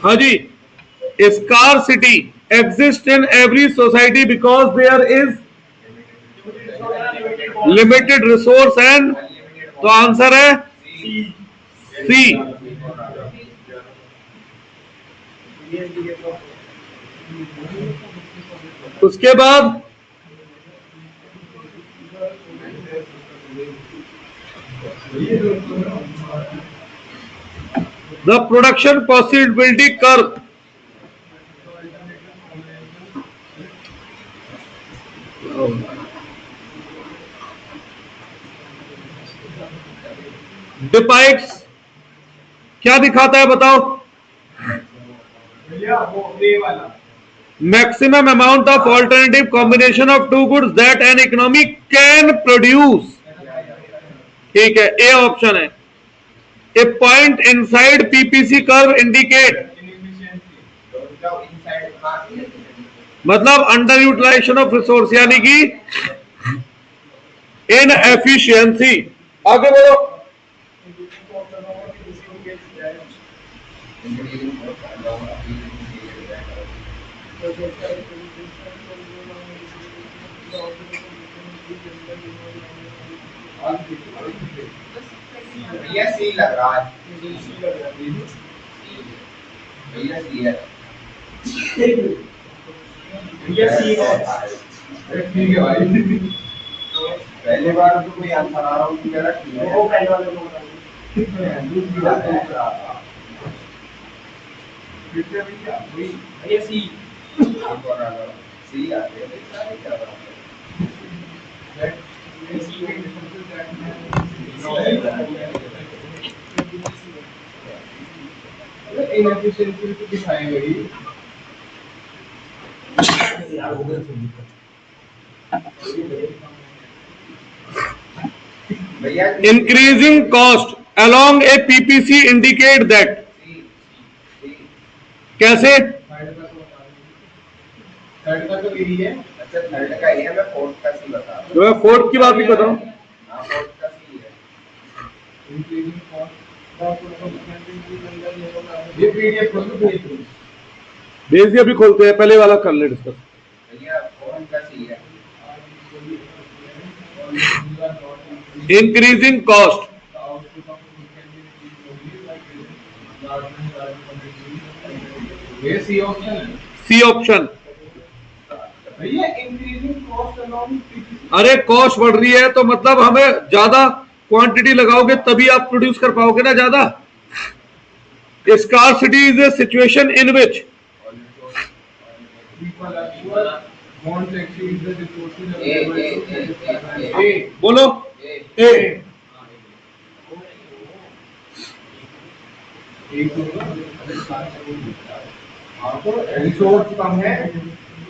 हाँ जी, scarcity exists in every society because there is limited resource and तो answer है C. उसके बाद the production possibility curve, depicts क्या दिखाता है बताओ? Maximum amount of alternative combination of two goods that an economy can produce. ठीक है, ए ऑप्शन है। A point inside PPC curve indicate, मतलब अंडर यूटिलाइजेशन ऑफ रिसोर्स यानी कि इन एफिशिएंसी। आगे बोलो। भैया सी लग रहा है, भैया सी है, भैया सी है। ठीक है भाई, पहले बार तो कोई आंसर आ रहा हूँ कि मेरा ठीक है, वो पहले वाले को दूसरी बात है भैया सी सी आते हैं सारे क्या बात है। इनएफिशिएंसी तो दिखाएगा ही। Increasing cost along a PPC indicate that, कैसे? थर्ड का तो यही है। अच्छा थर्ड का ही है, मैं फोर्थ का सी बता रहा हूँ। जो है फोर्थ की बात भी बताओ। हाँ फोर्थ का सी है। इंक्रीजिंग कॉस्ट, ये पीडीएफ खोल दो, भेज दिया, अभी खोलते हैं, पहले वाला कर ले डिस्कस। भैया फोर्थ का सी है। इंक्रीजिंग कॉस्ट, ये सी ऑप्शन है। C option. भैया इंक्रीजिंग कॉस्ट अलोंग, अरे कॉस्ट बढ़ रही है तो मतलब हमें ज्यादा क्वांटिटी लगाओगे तभी आप प्रोड्यूस कर पाओगे ना ज्यादा। Scarcity is a situation in which बोलो ए। रिसोर्स कम है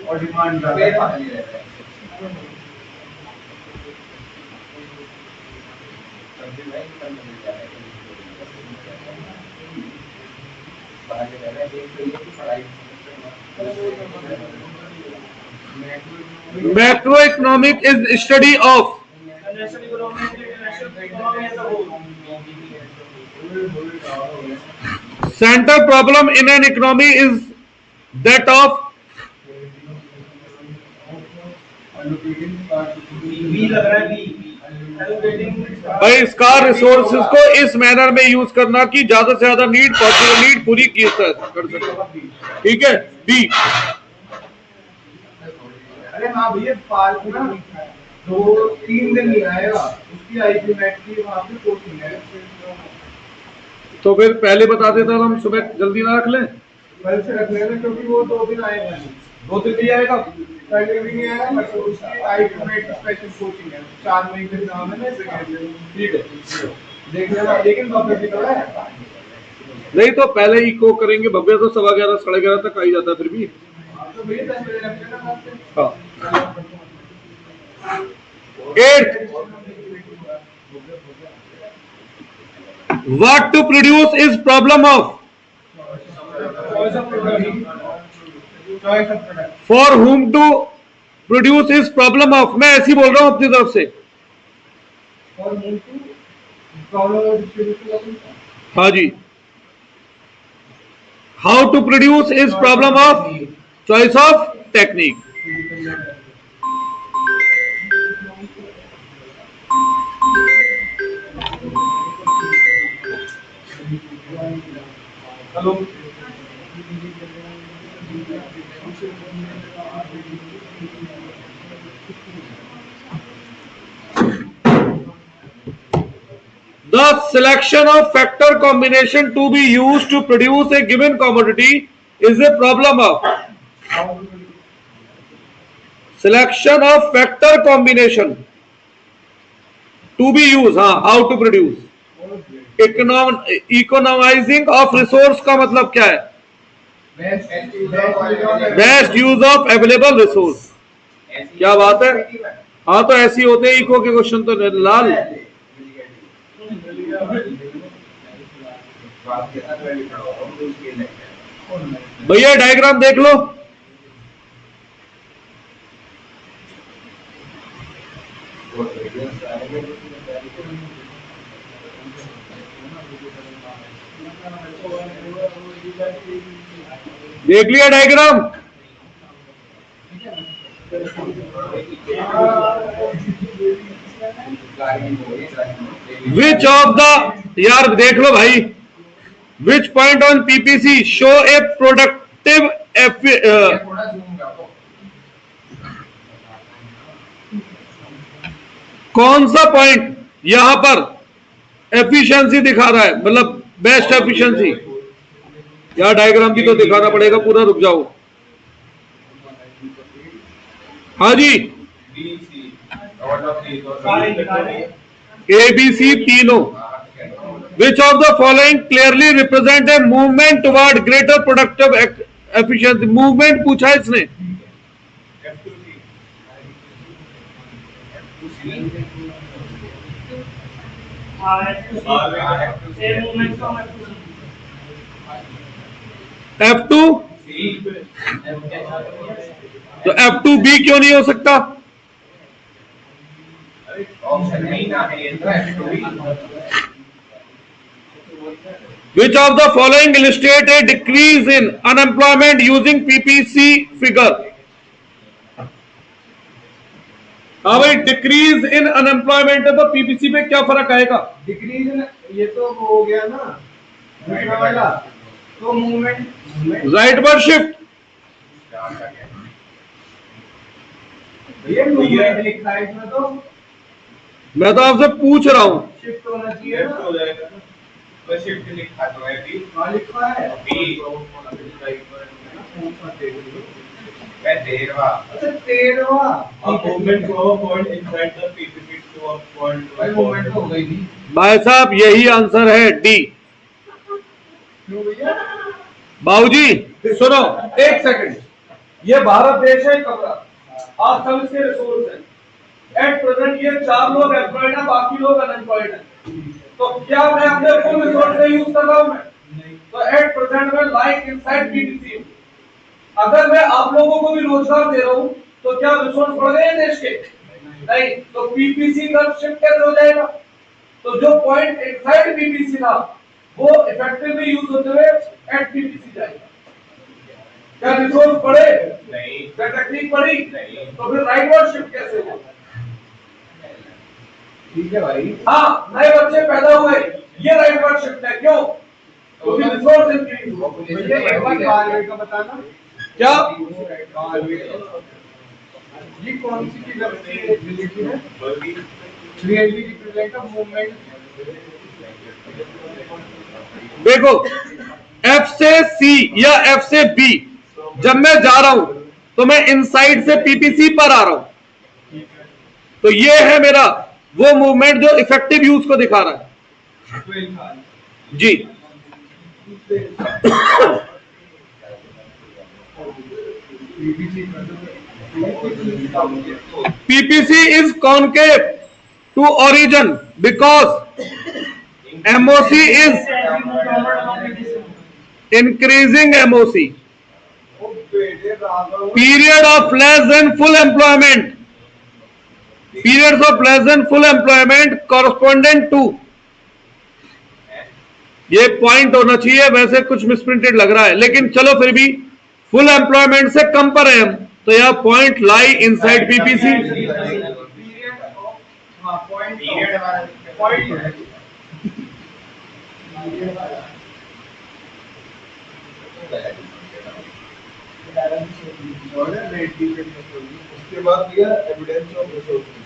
और डिमांड ज्यादा है। Macroeconomic is study of central problem in an economy is that of भाई स्कार रिसोर्सेज को इस मैनर में यूज करना कि ज्यादा से ज्यादा नीड पॉसिबल नीड पूरी कर सके। ठीक है, बी। अरे हाँ भैया पार्क ना 2-3 दिन नहीं आएगा, उसकी आईपी मैट की वहाँ पे कोचिंग है। तो फिर पहले बता देता तो हम सुबह जल्दी ना रख लें। कल से रख लेना क्योंकि वो 2 दिन आएगा नहीं, 2 दिन नहीं आएगा, पहले भी नहीं आएगा, मतलब उसकी आईपी मैट स्पेशल कोचिंग है, 4 मई के एग्जाम है ना। ठीक है, देख लेना, लेकिन भव्य भी थोड़ा है नहीं तो पहले ही को करेंगे। भव्य तो 11:15 11:30 तक आ ही जाता है फिर भी। तो भैया 10 बजे रख लेना। हाँ। 8th, what to produce is problem of, for whom to produce is problem of। मैं ऐसी बोल रहा हूं अपनी तरफ से। हाँ जी, how to produce is problem of choice of technique. Hello. The selection of factor combination to be used to produce a given commodity is a problem of selection of factor combination to be used, हाँ, how to produce economizing of resource का मतलब क्या है? Best use of available resource. क्या बात है, हाँ तो ऐसी होते हैं इको के क्वेश्चन तो लाल। भैया डायग्राम देख लो। देख लिया डायग्राम? विच ऑफ द, यार देख लो भाई, which point on PPC show A productive कौन सा पॉइंट यहां पर एफिशिएंसी दिखा रहा है, मतलब बेस्ट एफिशिएंसी। यार डायग्राम भी तो दिखाना पड़ेगा पूरा, रुक जाओ। हाँ जी, ए बी सी तीनों। Which of the following clearly represent a movement toward greater productive efficiency. Movement पूछा है इसने। F2, तो F2B क्यों नहीं हो सकता? Which of the following illustrate a decrease in unemployment using PPC figure? हाँ भाई, डिक्रीज इन अनएम्प्लॉयमेंट है तो पीपीसी पे क्या फर्क आएगा? डिक्रीज इन, ये तो हो गया ना दूसरा वाला, तो मूवमेंट राइट वर्ड शिफ्ट। ये मूवमेंट लिखा है इसमें, तो मैं तो आपसे पूछ रहा हूँ। शिफ्ट होना चाहिए ना, हो जाएगा ना, तो शिफ्ट लिखा तो है बी, हां लिखा है बी। मैं 13वां मूवमेंट को point inside the PPC to a point movement हो गई थी भाई साहब, यही आंसर है डी। क्यों भैया? बाबूजी सुनो, एक सेकंड, ये भारत देश है कमरा, आप सब इसके रिसोर्स हैं। एट प्रेजेंट ये 4 लोग एम्प्लॉयड हैं, बाकी लोग अनएम्प्लॉयड हैं। तो क्या मैं अपने फुल रिसोर्स से यूज कर रहा हूं मैं? तो एट प्रेजेंट में लाइक इनसाइड पीपीसी, अगर मैं आप लोगों को भी रोजगार दे रहा हूं तो क्या रिसोर्स बढ़ गए देश के? नहीं। तो पीपीसी का शिफ्ट कैसे हो जाएगा? तो जो पॉइंट इनसाइड पीपीसी था वो इफेक्टिवली यूज होते हुए एट पीपीसी जाएगा। क्या रिसोर्स बढ़े? नहीं। क्या टेक्निक बढ़ी? नहीं। तो फिर राइट वर्ड शिफ्ट कैसे होगा? ठीक है भाई। हाँ, नए बच्चे पैदा हुए, ये राइट वर्ड शिफ्ट है। क्यों? क्योंकि रिसोर्स इंक्रीज हुआ। मुझे एक बार कार्य का बताना क्या ये कौन सी चीज रिलेटेड है? Clearly represent a movement. देखो F से C या F से B जब मैं जा रहा हूं तो मैं इनसाइड से पीपीसी पर आ रहा हूं, तो ये है मेरा वो मूवमेंट जो इफेक्टिव यूज को दिखा रहा है जी। PPC is concave to origin because MOC is increasing MOC. Period of less than full employment. Periods of less than full employment correspondent to ये पॉइंट होना चाहिए, वैसे कुछ मिसप्रिंटेड लग रहा है, लेकिन चलो फिर भी फुल एम्प्लॉयमेंट से कम पर है हम, तो यह पॉइंट लाई इनसाइड पीपीसी। उसके बाद दिया evidence of resources.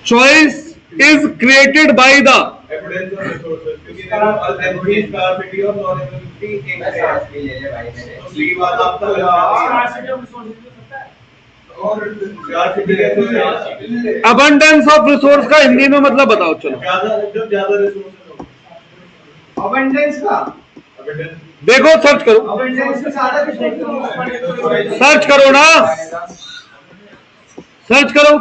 Choice is created by the evidence of resources, क्योंकि एबिलिटी, स्कार्सिटी और नॉन एबिलिटी एक है। ले ले भाई मैंने तो सी वाला आपका स्कार्सिटी ऑफ रिसोर्सेज हो सकता है, और स्कार्सिटी कैसे? अबंडेंस ऑफ रिसोर्स का हिंदी में मतलब बताओ चलो। ज्यादा रिसोर्सेज हो, अबंडेंस का अबंडेंस देखो सर्च करो, अबंडेंस से ज्यादा रिसोर्सेज सर्च करो ना, सर्च करो।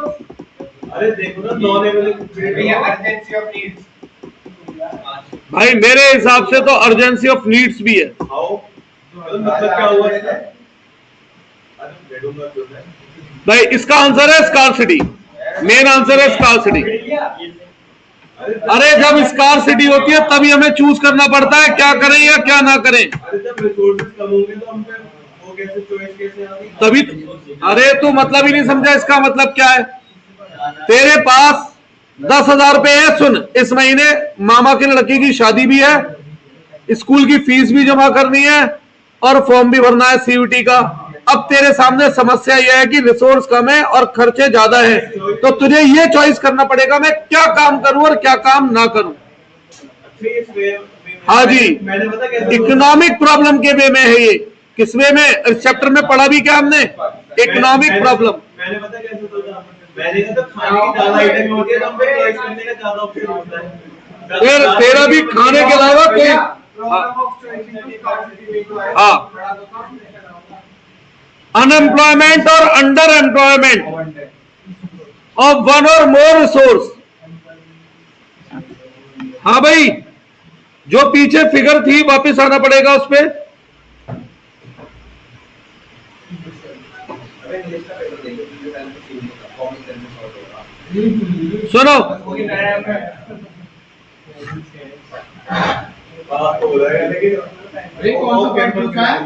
अरे देखो ना, non ability urgency of needs. भाई मेरे हिसाब से तो अर्जेंसी ऑफ नीड्स भी है। हाउ मतलब क्या हुआ इसका? अरे भेजूंगा तो मैं। भाई इसका आंसर है स्कार्सिटी, मेन आंसर है स्कार्सिटी। अरे जब स्कार्सिटी होती है तभी हमें चूज करना पड़ता है क्या करें या क्या ना करें। अरे जब रिसोर्सेज कम होंगे तो हम पे वो कैसे चॉइस कैसे आती? तभी अरे तू मतलब ही नहीं समझा, इसका मतलब क्या है? तेरे पास 10,000 रुपए है, सुन, इस महीने मामा की लड़की की शादी भी है, स्कूल की फीस भी जमा करनी है और फॉर्म भी भरना है सीयूटी का। अब तेरे सामने समस्या यह है कि रिसोर्स कम है और खर्चे ज्यादा है, तो तुझे ये चॉइस करना पड़ेगा मैं क्या काम करूं और क्या काम ना करूं। हाँ जी, मैंने पता कैसे इकोनॉमिक प्रॉब्लम के वे में है ये। किस वे में? चैप्टर में पढ़ा भी क्या हमने, इकोनॉमिक प्रॉब्लम। मैंने पता कैसे सोचा, मैंने कहा तो खाने की ज्यादा आइटम होती है तो हम पे चॉइस करने का ज्यादा ऑप्शन होता है। फिर तेरा भी खाने के अलावा कोई हाँ, अनएम्प्लॉयमेंट और अंडर एम्प्लॉयमेंट ऑफ वन और मोर रिसोर्स। हाँ भाई, जो पीछे फिगर थी वापस आना पड़ेगा उस पे। सुनो,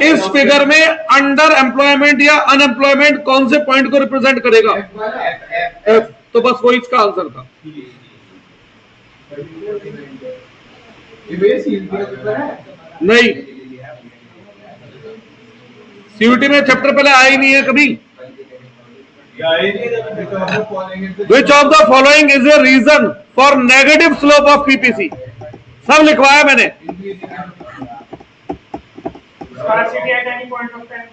इस फिगर में अंडर एम्प्लॉयमेंट या अनएम्प्लॉयमेंट कौन से पॉइंट को रिप्रेजेंट करेगा? F, तो बस वही इसका आंसर था। नहीं, सीयूटी में चैप्टर पहले आया ही नहीं है कभी। Which of the following is a reason for negative slope of PPC? सब लिखवाया मैंने। Scarcity at any point of time.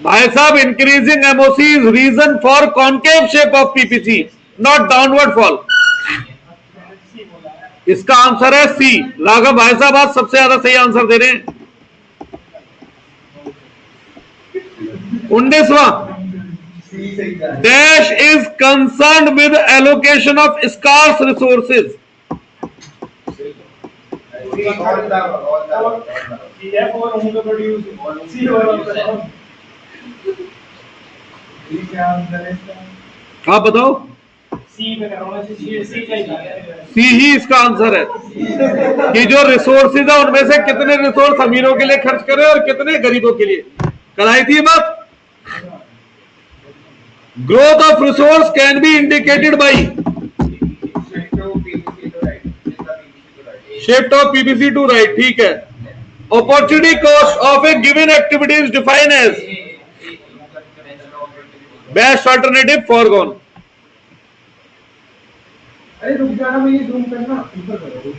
भाई साहब, increasing MOC is reason for concave shape of PPC, not downward fall. इसका आंसर है C. लाघव भाई साहब आज सबसे ज्यादा सही आंसर दे रहे हैं। 19वां, dash is concerned with allocation of scarce resources. Therefore, whom to produce? C or आप बताओ। C में करना चाहिए, C चाहिए। सी ही इसका आंसर है कि जो रिसोर्सेज है उनमें से कितने रिसोर्स अमीरों के लिए खर्च करें और कितने गरीबों के लिए। कराई थी बात। Growth of resource can be indicated by shift of PPC to right, ठीक है। Opportunity cost of a given activity is defined as best alternative forgone. अरे रुक जाना, मैं ये जूम करना ऊपर करो।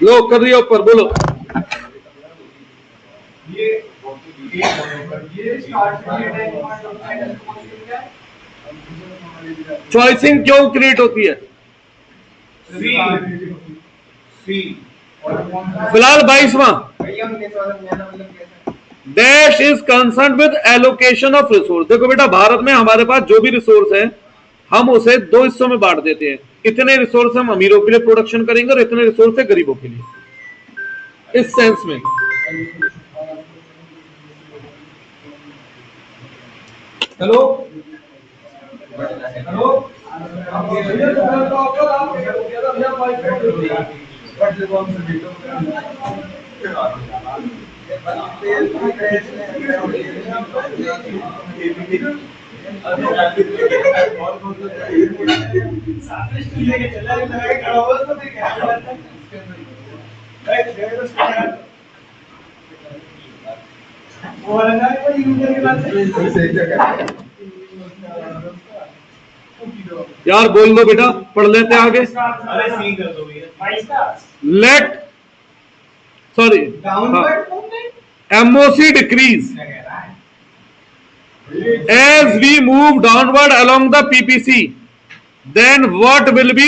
लो कर दिया ऊपर, बोलो। ये चॉइसिंग क्यों क्रिएट होती है? फिलहाल 22वां, dash is concern with allocation of resource. देखो बेटा, भारत में हमारे पास जो भी रिसोर्स है हम उसे दो हिस्सों में बांट देते हैं। इतने रिसोर्स हम अमीरों के लिए प्रोडक्शन करेंगे और इतने रिसोर्स है गरीबों के लिए, इस सेंस में। हेलो हेलो, आप ये तो आप यार बोल दो बेटा, पढ़ लेते हैं आगे। अरे सी कर दो भैया। Late sorry MOC decrease as we move downward along the PPC, then what will be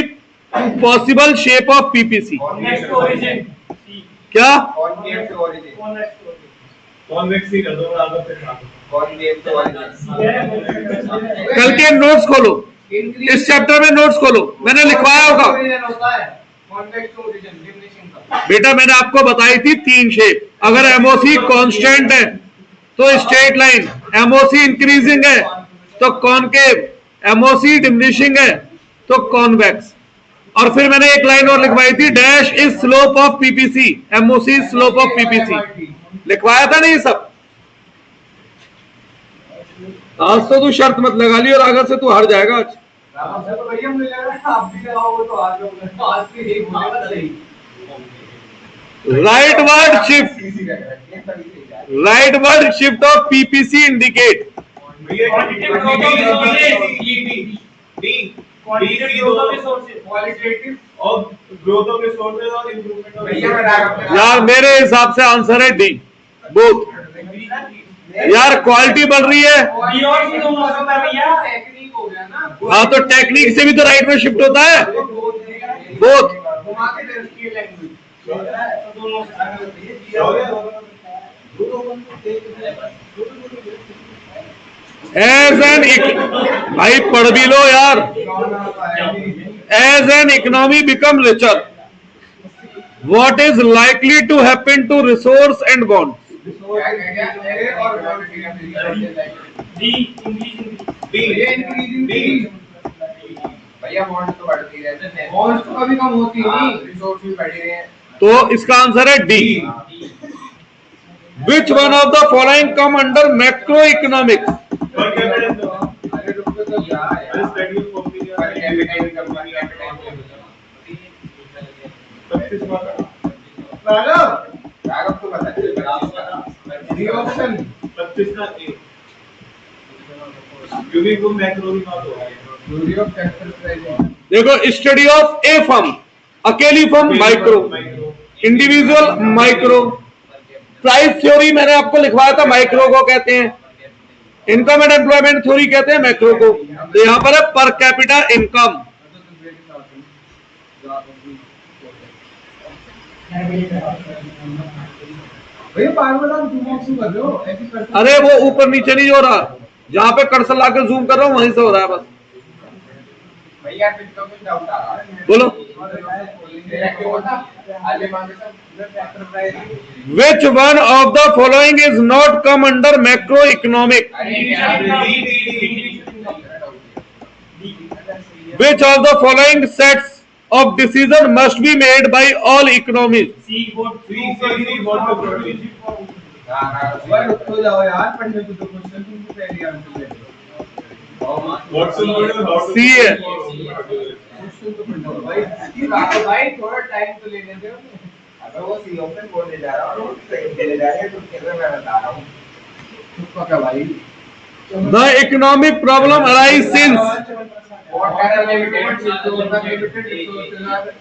possible shape of PPC? Next to origin. C. क्या? Concave to origin. Convex to origin. Convex ही कर दो, आगे फिर कॉन्वेव टू ओरिजिन। कल के notes खोलो, इस चैप्टर में नोट्स खोलो, मैंने लिखवाया होगा कॉन्वेक्स टू ओरिजिन डिमिनिशिंग का। बेटा। मैंने आपको बताई थी 3 शेप। अगर एमओसी कांस्टेंट है तो स्ट्रेट लाइन, एमओसी इंक्रीजिंग है तो कॉनकेव, एमओसी डिमिनिशिंग है तो कॉन्वेक्स। और फिर मैंने एक लाइन और लिखवाई थी, dash is slope of PPC, MOC slope of PPC. लिखवाया था नहीं सब? आज तो तू शर्त मत लगा ली और आगे से तू हार जाएगा आज। भैया मुझे लग रहा है आप भी लगाओगे तो आज भी एक बात सही। Right word shift, right word shift of PPC indicate. यार मेरे हिसाब से आंसर है डी, बोथ। यार क्वालिटी बढ़ रही है। B और C दोनों हो सकता है भैया। टेक्निक हो गया ना। हाँ तो टेक्निक से भी तो राइट में शिफ्ट होता है, बोथ। घुमा के दे उसकी लैंग्वेज। दोनों एज एन भाई पढ़ भी लो यार। As an economy become richer, what is likely to happen to resource and bonds? D English भैया बॉन्ड तो बढ़ती रहते हैं, बॉन्ड तो कभी कम होती नहीं, रिसोर्स भी बढ़ रहे हैं। तो इसका आंसर है D. Which one of the following come under macroeconomics? अरे रुक तो जा यार, स्टडी ऑफ कैपिटल राघव को बता डी ऑप्शन 25 का ए, क्योंकि वो मैक्रो भी बात हो रहा है। थ्योरी ऑफ कैपिटल प्राइस, देखो स्टडी ऑफ ए फर्म, अकेली firm micro, individual micro. Price theory मैंने आपको लिखवाया था, माइक्रो को कहते हैं। इनकम एंड एम्प्लॉयमेंट थ्योरी कहते हैं मैक्रो को। तो यहाँ पर है पर कैपिटा इनकम। भैया पागल आप जूम ऑफ कर रहे हो, ऐसे करते अरे वो ऊपर नीचे नहीं हो रहा, जहां पे कर्सर लाकर जूम कर रहा हूं वहीं से हो रहा है बस। भैया फिर तो कुछ डाउट आ रहा है। बोलो। Which one of the following is not come under macroeconomic? Which of the following sets of decision must be made by all economies? C board तो जाओ यार, पढ़ने को तो क्वेश्चन तुमको पहले आंसर दे दो। सी है। भाई थोड़ा टाइम तो लेने दो। अगर वो सी ऑप्शन बोलने जा रहा है और सही चले जाएंगे तो कैसे मैं बता रहा हूँ। चुप कर भाई। The economic problem arises since Water limited resources are limited resources are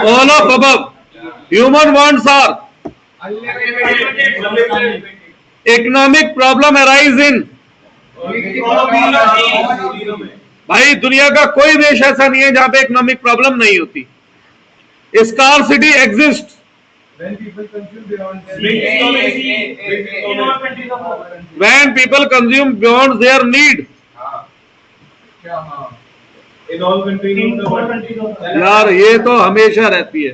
all of above. Human wants are unlimited. economic problem arise in। भाई दुनिया का कोई देश ऐसा नहीं है जहां पे इकोनॉमिक प्रॉब्लम नहीं होती। Scarcity exist When people consume beyond their In all countries of the world. when people consume beyond their need. क्या हाँ in all countries of In the all world. countries of the world. यार ये तो हमेशा रहती है।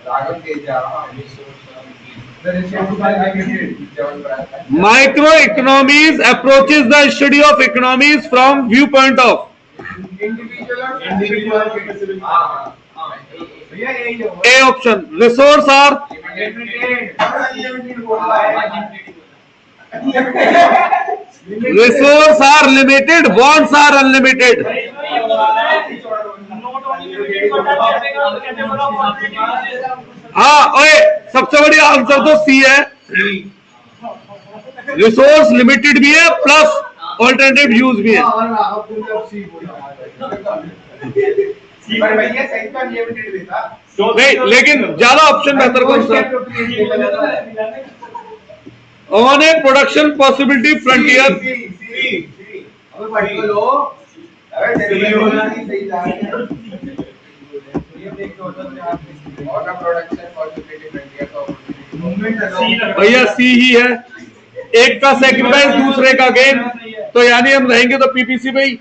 राघव तेज जा रहा है The ratio by negative. Microeconomies approaches the study of economies from viewpoint of Individual हाँ भैया यही है A option resource are limited, wants are unlimited. Not only limited but capable of operating. हाँ ओए सबसे बढ़िया आंसर तो सी है। रिसोर्स लिमिटेड भी है प्लस ऑल्टरनेटिव यूज भी है। पर भैया सही तो अनलिमिटेड भी था नहीं लेकिन ज्यादा ऑप्शन बेहतर कौन सा? On A production possibility frontier अब पढ़ लो अबे सही होना सही जा रहा है ये देख टोटल और ना प्रोडक्शन पॉसिबिलिटी फ्रंटियर का मूवमेंट भैया सी ही है। एक का सेक्रीफाइस दूसरे का गेन, तो यानी हम रहेंगे तो पीपीसी पे ही।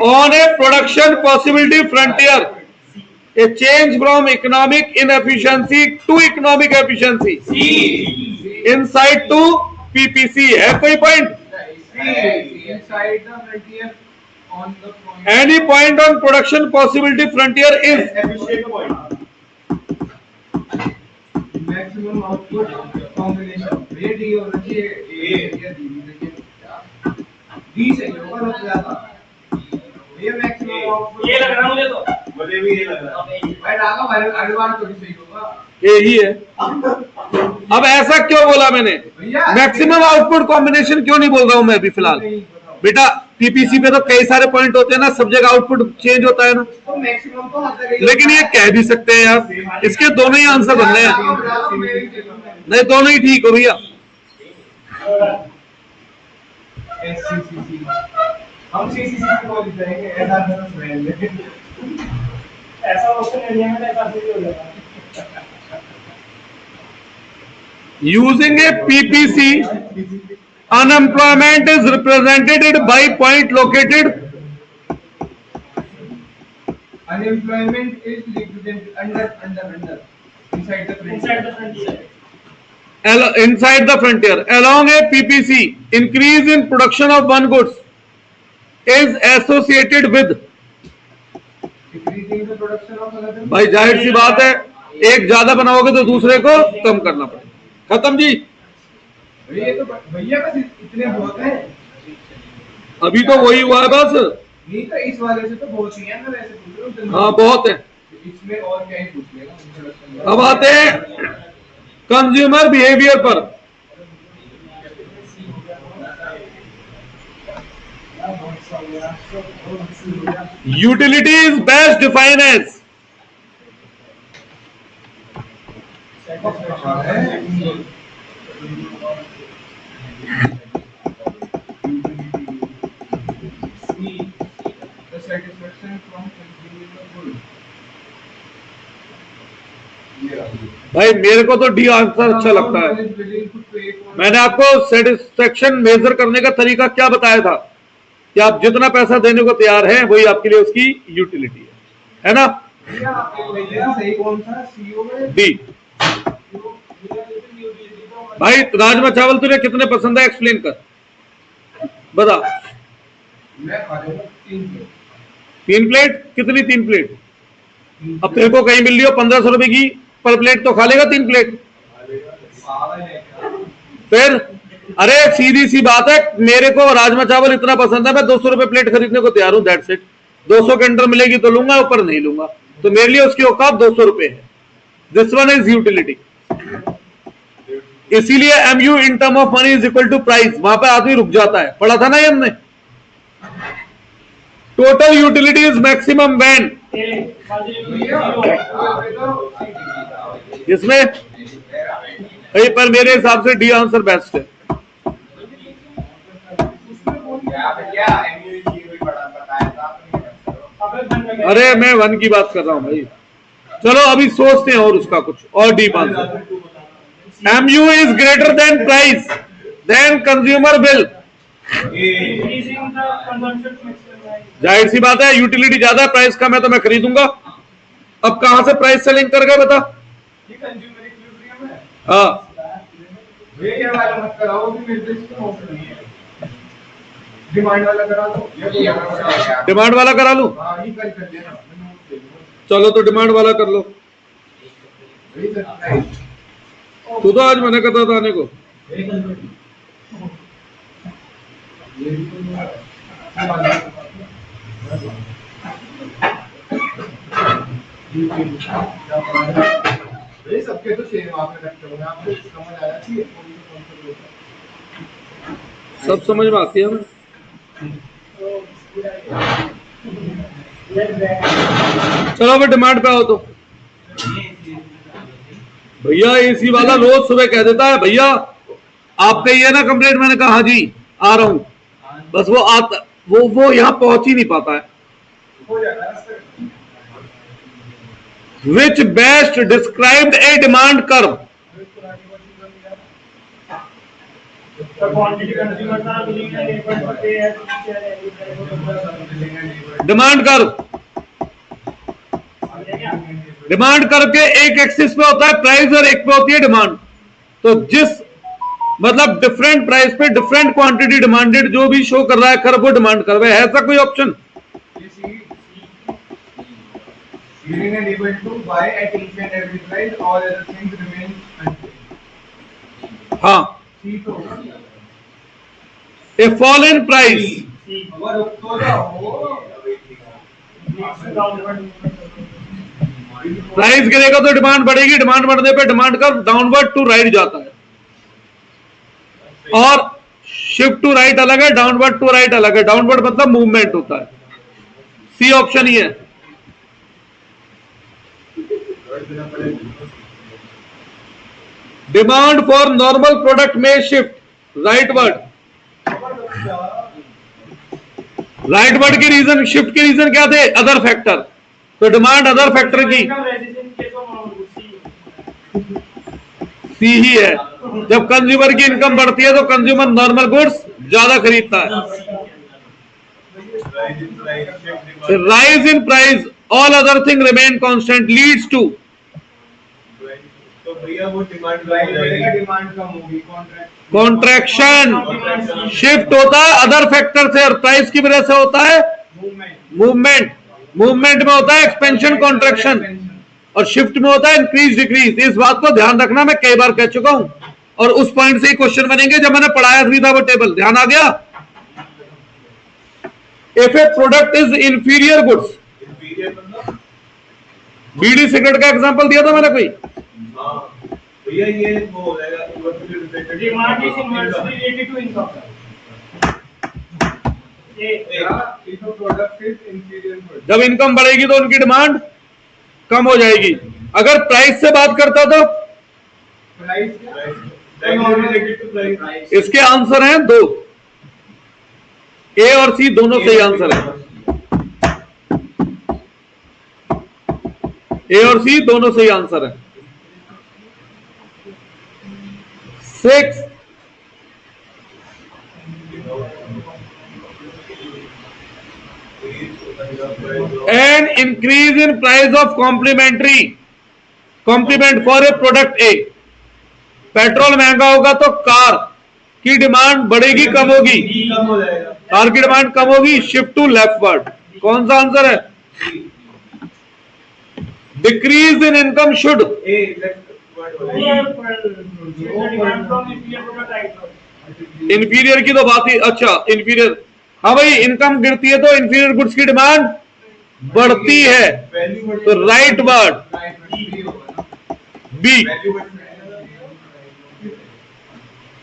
On a production possibility frontier, a change from economic inefficiency to economic efficiency. Insight to PPC है कोई point? inside the frontier on the point Any point on production possibility frontier is efficient point maximum output combination ये D होना चाहिए ये D सही होगा सबसे ज्यादा ये मैक्सिमम आउटपुट ये लग रहा मुझे तो। मुझे भी ये लग रहा है भाई राघव एडवांस तो सही होगा यही है। अब ऐसा क्यों बोला मैंने? भैया मैक्सिमम आउटपुट कॉम्बिनेशन क्यों नहीं बोल रहा हूं मैं अभी फिलहाल? बेटा पीपीसी पे तो कई सारे पॉइंट होते हैं ना, सब जगह आउटपुट चेंज होता है ना। तो मैक्सिमम तो हर जगह लेकिन ये कह भी सकते हैं यार, इसके दोनों ही आंसर बनने हैं। नहीं दोनों ही ठीक हो भैया। हम सीसीसी को लिख देंगे ऐसा रहेंगे ऐसा ऑप्शन एरिया में ऐसा भी हो जाएगा। Using a PPC, unemployment is represented by point located unemployment is represented under inside the Inside the frontier. inside the frontier along a PPC. Increase in production of one goods is associated with decreasing the production of another भाई जाहिर सी बात है, एक ज्यादा बनाओगे तो दूसरे को कम करना पड़ेगा। खत्म जी। ये तो भैया बस इतने बहुत हैं अभी तो वही हुआ है बस। नहीं तो इस वाले से तो बहुत ही है ना वैसे पूछ रहा हूं हाँ बहुत है। इसमें और क्या ही पूछ लेगा इंट्रोडक्शन अब आते हैं कंज्यूमर बिहेवियर पर। Utility is best define as the satisfaction from consuming the good भाई मेरे को तो डी आंसर अच्छा लगता है। मैंने आपको सेटिस्फेक्शन मेजर करने का तरीका क्या बताया था कि आप जितना पैसा देने को तैयार हैं वही आपके लिए उसकी यूटिलिटी है ना? सही कौन सा सीओ में डी। भाई राजमा चावल तुझे कितने पसंद है एक्सप्लेन कर, बता। मैं खा लूंगा 3 प्लेट? कितनी 3 प्लेट? अब तेरे को कहीं मिल रही हो 1500 रुपए की पर प्लेट तो खा लेगा 3 प्लेट? फिर अरे सीधी सी बात है, मेरे को राजमा चावल इतना पसंद है मैं 200 रुपए प्लेट खरीदने को तैयार हूं, दैट्स इट। 200 के अंदर मिलेगी तो लूंगा, ऊपर नहीं लूंगा, तो मेरे लिए उसकी औकात 200 रुपए है। This one is utility. इसीलिए MU in term of money is equal to price, वहां पे आदमी रुक जाता है। पढ़ा था ना ये हमने। Total utility is maximum when, इसमें भाई पर मेरे हिसाब से डी आंसर बेस्ट है। क्या MUE भी पढ़ा बताया था आपने? अरे मैं 1 की बात कर रहा हूँ भाई। चलो अभी सोचते हैं और उसका कुछ और deep answer. MU is greater than price then consumer will. Increasing the consumption maximum. जाहिर सी बात है, यूटिलिटी ज्यादा है, प्राइस कम है तो मैं खरीदूंगा। अब कहां से प्राइस सेलिंग कर गए बता? ये कंज्यूमर इक्विलिब्रियम है। हाँ ये वाला मत कराओ, वो भी निर्दिष्ट ऑप्शन नहीं है। डिमांड वाला करा दो। ये डिमांड वाला करा लूं? हाँ, ये कल कर देना। चलो तो डिमांड वाला कर लो। वही सकता है। तू तो आज मना करता था आने को। ये सबके तो सेम आपने रखते होंगे, आपको समझ आ जाती है कौन सा होता है। सब समझ में आती है हमें। चलो अभी डिमांड पे आओ तो। भैया एसी वाला रोज सुबह कह देता है भैया आपका ये ना कंप्लेंट, मैंने कहा हाँ जी आ रहा हूं, बस वो आता वो यहां पहुंच ही नहीं पाता है। हो जाएगा रास्ते में। विच best described A demand curve. The quantity consumers are willing and able to pay as much as any price. Demand curve, demand curve के एक एक्सिस पे होता है प्राइस और एक पे होती है डिमांड। तो जिस मतलब डिफरेंट प्राइस पे डिफरेंट क्वांटिटी डिमांडेड जो भी शो कर रहा है कर्व वो डिमांड कर्व है। ऐसा कोई option? Willing and able to buy at each and every price, all other things remain unchanged. हाँ, C तो होगा। ए फॉल इन प्राइस, अगर रुक तो जाओ। प्राइस गिरेगा तो डिमांड बढ़ेगी, डिमांड बढ़ने पे demand curve downward to right जाता है। और शिफ्ट टू राइट अलग है, डाउनवर्ड टू राइट अलग है। डाउनवर्ड मतलब मूवमेंट होता है। सी ऑप्शन ही है। डिमांड फॉर नॉर्मल प्रोडक्ट में शिफ्ट राइटवर्ड। राइटवर्ड के रीजन, शिफ्ट के रीजन क्या थे? Other factor. तो डिमांड अदर फैक्टर की सी ही है। जब कंज्यूमर की इनकम बढ़ती है तो कंज्यूमर नॉर्मल गुड्स ज्यादा खरीदता है। Rise in price all other thing remain constant leads to. तो भैया वो डिमांड डिमांड कम होगी, कॉन्ट्रैक्शन। शिफ्ट होता है अदर फैक्टर से और प्राइस की वजह से होता है मूवमेंट। मूवमेंट में होता है एक्सपेंशन कॉन्ट्रैक्शन और शिफ्ट में होता है इंक्रीज डिक्रीज। इस बात को ध्यान रखना, मैं कई बार कह चुका हूं और उस पॉइंट से ही क्वेश्चन बनेंगे। जब मैंने पढ़ाया भी था वो टेबल, ध्यान आ गया? If A product is inferior goods, bidi cigarette का एग्जांपल दिया था मैंने कोई? भैया ये वो हो जाएगा Demand is inversely related to income. Product is inferior good. जब इनकम बढ़ेगी तो उनकी डिमांड कम हो जाएगी। अगर प्राइस से बात करता तो प्राइस इसके आंसर हैं दो, ए और सी दोनों सही आंसर है। ए और सी दोनों सही आंसर है। 6 an increase in price of complementary complement for a product A. Petrol महंगा होगा तो कार की डिमांड बढ़ेगी कम होगी? कम हो जाएगा। कार की डिमांड कम होगी। Shift to leftward. कौन सा आंसर है? Decrease in income should a leftward हो जाएगा। इंफीरियर की तो बात ही, अच्छा इंफीरियर, हाँ भाई इनकम गिरती है तो इंफीरियर गुड्स की डिमांड बढ़ती है। तो राइट वर्ड बी।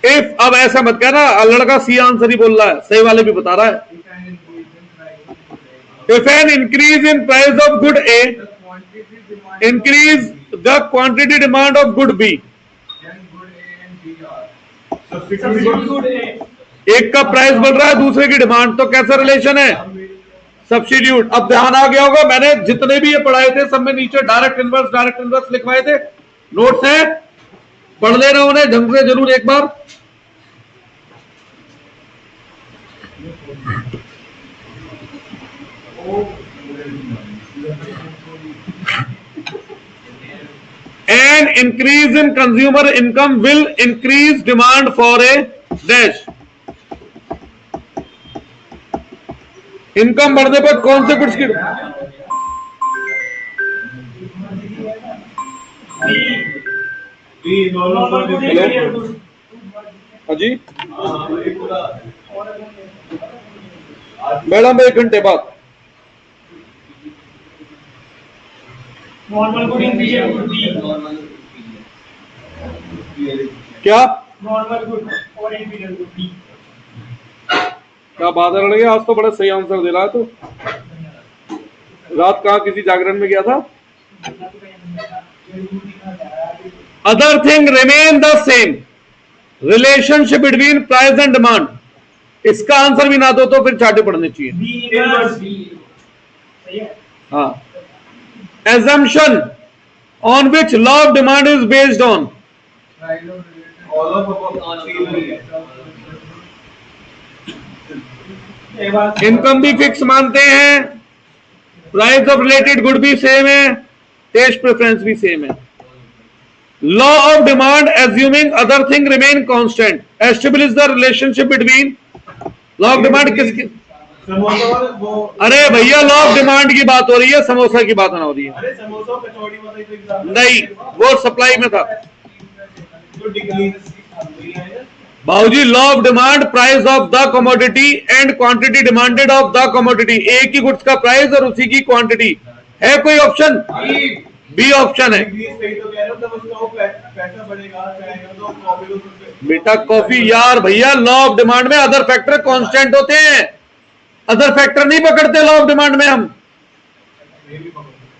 इफ, अब ऐसा मत कहना लड़का सी आंसर ही बोल रहा है, सही वाले भी बता रहा है। If an increase in price of good A increase the quantity demand of good B. Substitute है। एक का प्राइस बढ़ रहा है, दूसरे की डिमांड, तो कैसा रिलेशन है? सब्स्टिट्यूट। अब ध्यान आ गया होगा, मैंने जितने भी ये पढ़ाए थे सब में नीचे डायरेक्ट इनवर्स लिखवाए थे, नोट्स हैं, पढ़ लेना उन्हें ढंग से जरूर एक बार। An increase in consumer income will increase demand for a dash। Income बढ़ने पर कौन से गुड्स की? हेलो हाँ जी मैडम, 1 घंटे बाद। Normal good inferior good B. क्या नॉर्मल गुड और इंपीरियर गुड बी। क्या बात है लड़के, आज तो बड़ा सही आंसर दे रहा है। तो रात कहाँ किसी जागरण में गया था? Other thing remain the same, relationship between price and demand. इसका आंसर भी ना दो तो फिर चाटे पढ़ने चाहिए। B inverse B. सही है। हाँ। assumption on which law of demand is based on? All of above same ही है। इनकम भी फिक्स मानते हैं, प्राइस ऑफ रिलेटेड गुड भी सेम है, टेस्ट प्रेफरेंस भी सेम है। Law of demand assuming other thing remain constant establish the relationship between. Law of demand किसकी? समोसा और वो, अरे भैया, लॉ ऑफ डिमांड की बात हो रही है, समोसा की बात ना हो रही है। अरे समोसा और कचौड़ी वाला ही तो एग्जाम नहीं, वो सप्लाई में था। जो डिक्रीज है ना। बाबूजी, law of demand, price of the commodity and quantity demanded of the commodity. एक ही गुड्स का प्राइस और उसी की क्वांटिटी। है कोई ऑप्शन? बी ऑप्शन है। डिक्रीज सही तो कह रहे हो, तब उसका वो पैसा बढ़ेगा चाहेगा तो कॉफी को बेटा कॉफी यार भैया, लॉ ऑफ डिमांड में अदर फैक्टर कांस्टेंट होते हैं, अदर फैक्टर नहीं पकड़ते लॉ ऑफ डिमांड में हम।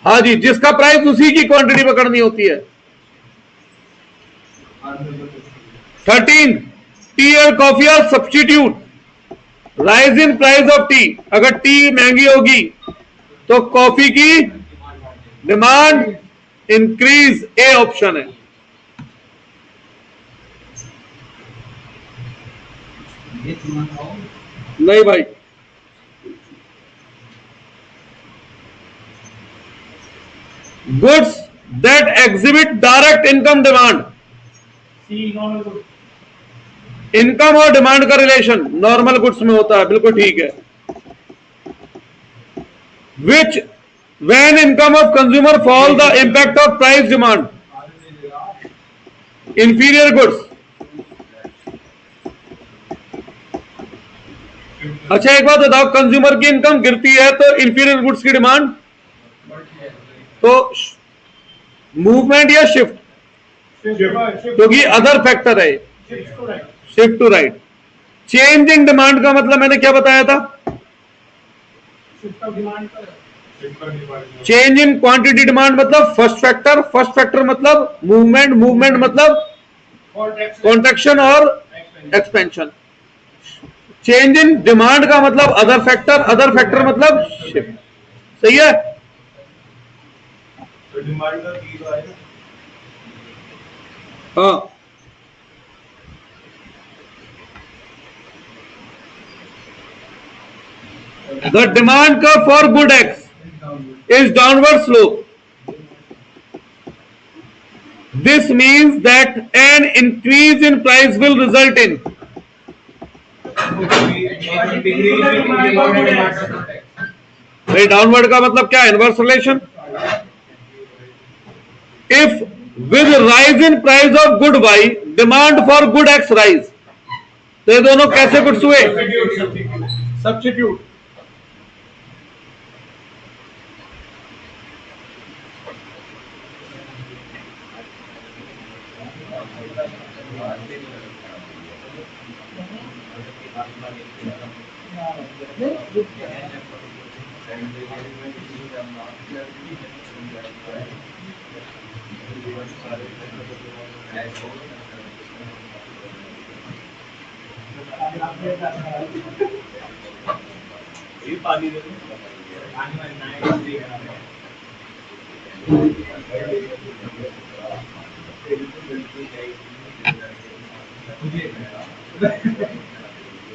हाँ जी, जिसका प्राइस उसी की क्वांटिटी पकड़नी होती है। 13 टी और coffee are substitute. Rise in price of tea, अगर टी महंगी होगी तो कॉफी की डिमांड इंक्रीज। ए ऑप्शन है। नहीं भाई, goods that exhibit direct income demand. C normal good. Income और डिमांड का रिलेशन नॉर्मल गुड्स में होता है, बिल्कुल ठीक है। Which when income of consumer fall the impact of price demand. Inferior goods. अच्छा एक बात बताओ, कंज्यूमर की इनकम गिरती है तो इंफीरियर गुड्स की डिमांड, तो मूवमेंट या शिफ्ट? क्योंकि अदर फैक्टर है, shift to right. Change in demand का मतलब मैंने क्या बताया था? चेंज इन क्वांटिटी डिमांड मतलब फर्स्ट फैक्टर मतलब मूवमेंट मतलब कॉन्ट्रैक्शन और एक्सपेंशन। चेंज इन डिमांड का मतलब अदर फैक्टर मतलब शिफ्ट। सही है। तो डिमांड का की तो आएगा। हाँ, the demand curve for good X is downward slope. This means that an increase in price will result in भाई डाउनवर्ड का मतलब क्या? Inverse relation. If with rise in price of good Y demand for good X rise, तो ये दोनों कैसे goods हुए? Substitute. ये पानी दे दो।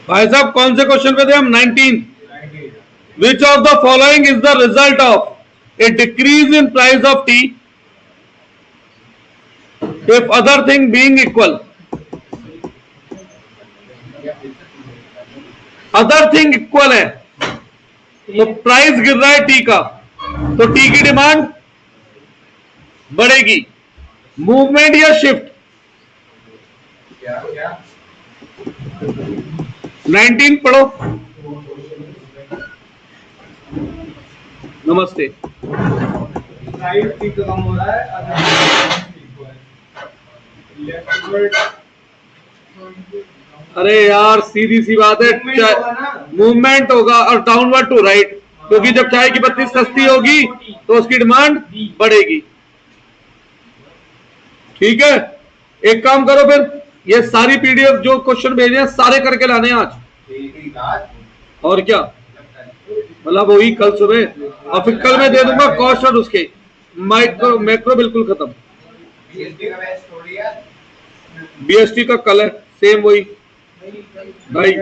भाई साहब कौन से क्वेश्चन पे थे हम? 19। Which of the following is the result of A decrease in price of T if other thing being equal? Other thing equal है तो प्राइस गिर रहा है टी का, तो टी की डिमांड बढ़ेगी। मूवमेंट या शिफ्ट? क्या क्या 19 पढ़ो। नमस्ते। प्राइस भी कम हो रहा है, लेफ्टवर्ड अरे यार सीधी सी बात है, Movement होगा ना। मूवमेंट होगा और डाउनवर्ड टू राइट, क्योंकि जब चाय की पत्ती सस्ती होगी तो उसकी डिमांड बढ़ेगी। ठीक है, एक काम करो फिर, ये सारी पीडीएफ जो क्वेश्चन भेजे हैं सारे करके लाने हैं आज। एक आज और क्या, मतलब वही कल सुबह, और फिर कल मैं दे दूंगा कॉस्ट और उसके माइक्रो मैक्रो बिल्कुल खत्म। बीएसटी का बैच थोड़ी है। बीएसटी का कल है, सेम वही भाई।